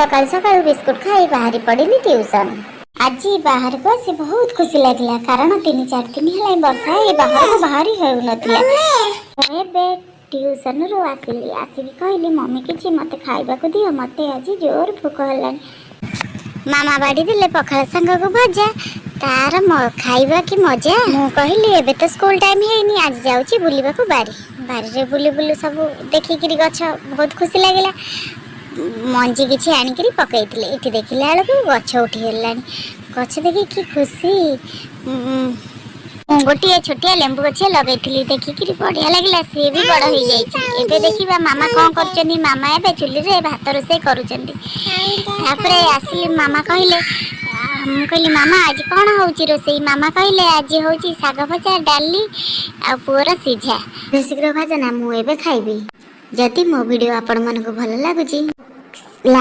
सकाल सकाल बिस्कुट खाई बाहरी पड़िली ट्यूशन। आज बाहर को आसी बहुत खुशी लगे कारण 3-4 दिन है वर्षा ये बाहर को बाहरी होउनथिला। एबे ट्यूशन रू आसिली आसिकी कहली मम्मी किछि मते खाइबा को दियो मते आज जोर भूख हलानी। मामा बाड़ी दिले पखाल संग को भजा तार खाइबा की मजा। मु कहली एबे तो स्कूल टाइम हेनी आज जाउची बुलिबा को बारी बारी रे बुली बुली सब देखिकिरी गछ बहुत खुशी लागिला। मंजी किछि आनिकरी पकैतिले एठी देखिला बेलकु गछ उठी हेलानी। गछ देखि कि खुशी। गोटे छोटिया लेंबू गछ लगैतिली देखिकिरी बढ़िया लागिला। सी भी बड़ हो जाइछि। एबे देखिबा मामा कोन करचनी। मामा एबे चुली रे भात रोसे करूचंदी। तापरे आसिली मामा कहले हम कहली मामा आज कौन होची रोसई। मामा कहले आज होची साग भजा डाली आ पुअर सिझा। शीघ्र भाजना मु एबे खाइबी। जदि मो वीडियो आपण मन को भल लागुची लाइक